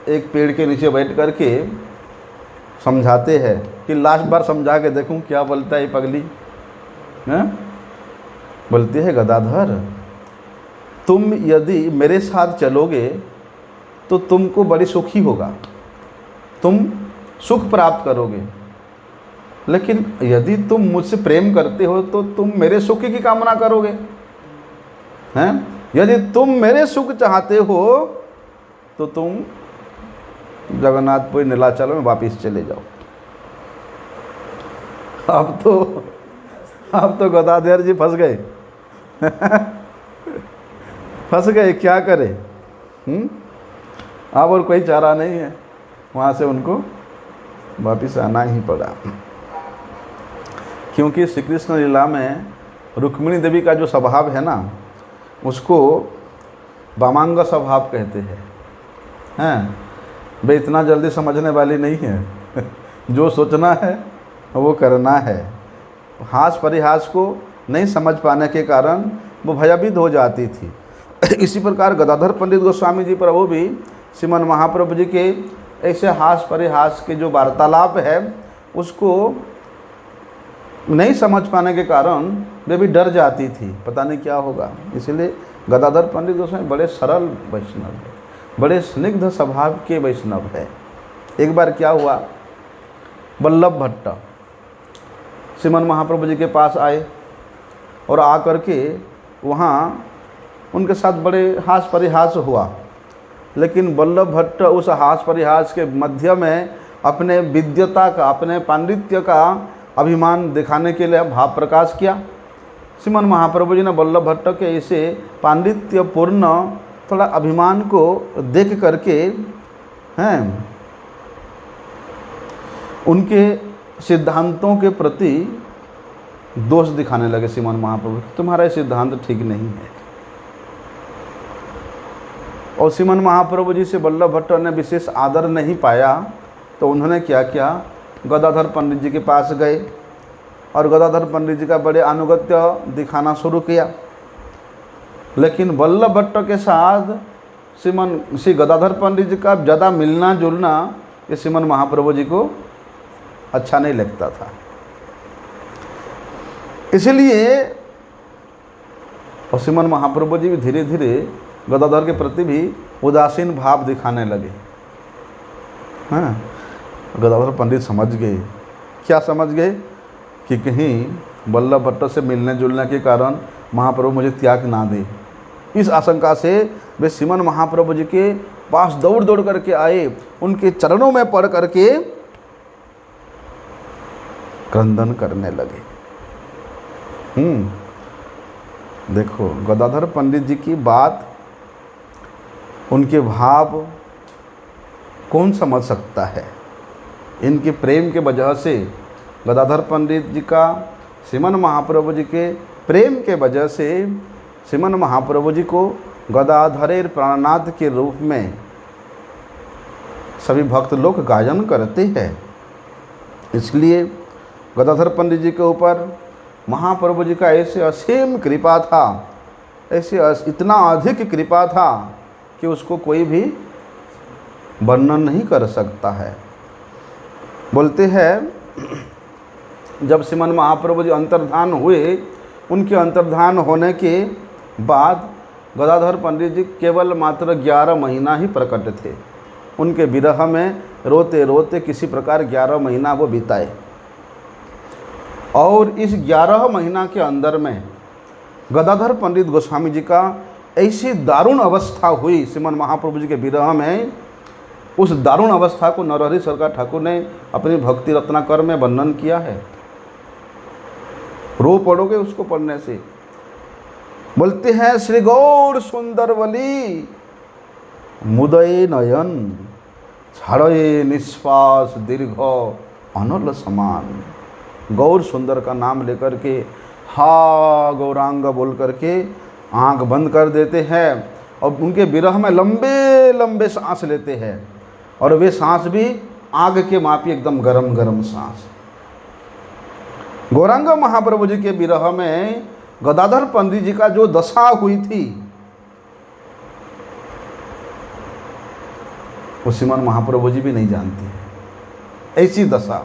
एक पेड़ के नीचे बैठ करके समझाते हैं कि लास्ट बार समझा के देखूं क्या बोलता है पगली। हैं? बोलती है, गदाधर तुम यदि मेरे साथ चलोगे तो तुमको बड़ी सुखी होगा, तुम सुख प्राप्त करोगे, लेकिन यदि तुम मुझसे प्रेम करते हो तो तुम मेरे सुख की कामना करोगे। हैं? यदि तुम मेरे सुख चाहते हो तो तुम जगन्नाथपुरी नीलाचल में वापिस चले जाओ। अब तो गदाधर जी फंस गए फंस गए, क्या करें। अब और कोई चारा नहीं है, वहाँ से उनको वापिस आना ही पड़ा। क्योंकि श्री कृष्ण लीला में रुक्मिणी देवी का जो स्वभाव है ना, उसको वामांग स्वभाव कहते हैं। वे इतना जल्दी समझने वाली नहीं है जो सोचना है वो करना है। हास परिहास को नहीं समझ पाने के कारण वो भयभीत हो जाती थी। इसी प्रकार गदाधर पंडित गोस्वामी जी प्रभु भी श्रीमन महाप्रभु जी के ऐसे हास परिहास के जो वार्तालाप है उसको नहीं समझ पाने के कारण वे भी डर जाती थी, पता नहीं क्या होगा। इसलिए गदाधर पंडित गोस्वामी बड़े सरल वैष्णव है, बड़े स्निग्ध स्वभाव के वैष्णव है। एक बार क्या हुआ, वल्लभ भट्ट श्रीमन महाप्रभु जी के पास आए और आकर के वहाँ उनके साथ बड़े हास परिहास हुआ। लेकिन वल्लभ भट्ट उस हास परिहास के मध्य में अपने विद्यता का, अपने पांडित्य का अभिमान दिखाने के लिए भाव प्रकाश किया। श्रीमन महाप्रभु जी ने वल्लभ भट्ट के ऐसे पांडित्यपूर्ण थोड़ा अभिमान को देख करके हैं उनके सिद्धांतों के प्रति दोष दिखाने लगे। श्रीमन महाप्रभु, तुम्हारा सिद्धांत ठीक नहीं है। और श्रीमन महाप्रभु जी से वल्लभ भट्ट ने विशेष आदर नहीं पाया, तो उन्होंने क्या किया, गदाधर पंडित जी के पास गए और गदाधर पंडित जी का बड़े अनुगत्य दिखाना शुरू किया। लेकिन वल्लभ भट्ट के साथ श्री गदाधर पंडित जी का ज़्यादा मिलना जुलना ये श्रीमन महाप्रभु जी को अच्छा नहीं लगता था। इसलिए और श्रीमन महाप्रभु जी भी धीरे धीरे गदाधर के प्रति भी उदासीन भाव दिखाने लगे। हाँ, गदाधर पंडित समझ गए। क्या समझ गए? कि कहीं बल्लभ भट्ट से मिलने जुलने के कारण महाप्रभु मुझे त्याग ना दे। इस आशंका से वे श्रीमन महाप्रभु जी के पास दौड़ दौड़ करके आए, उनके चरणों में पड़ करके क्रंदन करने लगे। देखो गदाधर पंडित जी की बात, उनके भाव कौन समझ सकता है? इनके प्रेम के वजह से गदाधर पंडित जी का श्रीमन महाप्रभु जी के प्रेम के वजह से श्रीमन महाप्रभु जी को गदाधरेर प्राणनाथ के रूप में सभी भक्त लोग गायन करते हैं। इसलिए गदाधर पंडित जी के ऊपर महाप्रभु जी का ऐसे असीम कृपा था, ऐसे इतना अधिक कृपा था कि उसको कोई भी वर्णन नहीं कर सकता है। बोलते हैं जब श्रीमन महाप्रभु जी अंतर्धान हुए, उनके अंतर्धान होने के बाद गदाधर पंडित जी केवल मात्र 11 महीना ही प्रकट थे। उनके विरह में रोते रोते किसी प्रकार 11 महीना वो बिताए। और इस 11 महीना के अंदर में गदाधर पंडित गोस्वामी जी का ऐसी दारुण अवस्था हुई श्रीमन महाप्रभु जी के विरह में। उस दारुण अवस्था को नरहरि सरकार ठाकुर ने अपनी भक्ति रत्नाकर में वर्णन किया है। रो पड़ोगे उसको पढ़ने से। बोलते हैं श्री गौर सुंदरवली मुदय नयन छड़े निश्वास दीर्घ अनल समान। गौर सुंदर का नाम लेकर के हा गौरांग बोल करके आंख बंद कर देते हैं और उनके विरह में लंबे लंबे सांस लेते हैं। और वे सांस भी आग के मापी एकदम गरम गरम सांस। गौरांग महाप्रभु जी के विरह में गदाधर पंडित जी का जो दशा हुई थी, वो श्रीमन महाप्रभु जी भी नहीं जानते। ऐसी दशा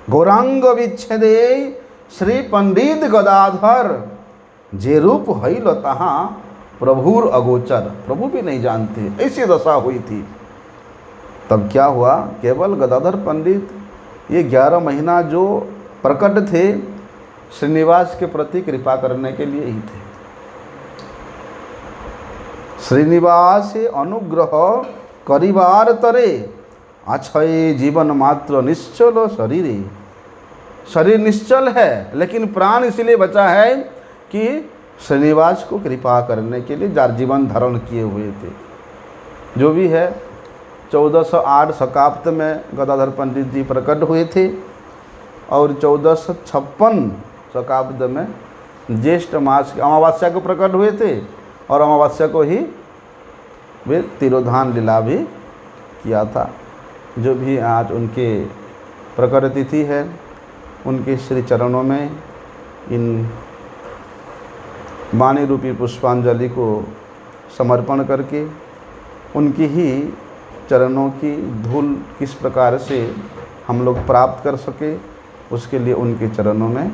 गौरांग विच्छेदे श्री पंडित गदाधर जे रूप हईल तहाँ प्रभुर अगोचर। प्रभु भी नहीं जानते, ऐसी दशा हुई थी। तब क्या हुआ? केवल गदाधर पंडित ये 11 महीना जो प्रकट थे श्रीनिवास के प्रति कृपा करने के लिए ही थे। श्रीनिवास अनुग्रह करिवार तरे अक्षय जीवन मात्र निश्चल शरीर। शरीर निश्चल है लेकिन प्राण इसलिए बचा है कि श्रीनिवास को कृपा करने के लिए जार जीवन धारण किए हुए थे। जो भी है 1408 शकाब्द में गदाधर पंडित जी प्रकट हुए थे और 1456 शकाब्द में ज्येष्ठ मास की अमावस्या को प्रकट हुए थे और अमावस्या को ही वे तिरोधान लीला भी किया था। जो भी आज उनके प्रकट तिथि है, उनके श्री चरणों में इन वाणी रूपी पुष्पांजलि को समर्पण करके उनकी ही चरणों की धूल किस प्रकार से हम लोग प्राप्त कर सके, उसके लिए उनके चरणों में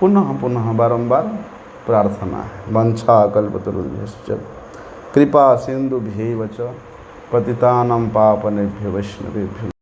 पुनः पुनः बारंबार प्रार्थना है। वंशा कल्पतरुभ्यश्च कृपा सिंधुभ्यैव च पतितानां पावनेभ्यो वैष्णवेभ्यो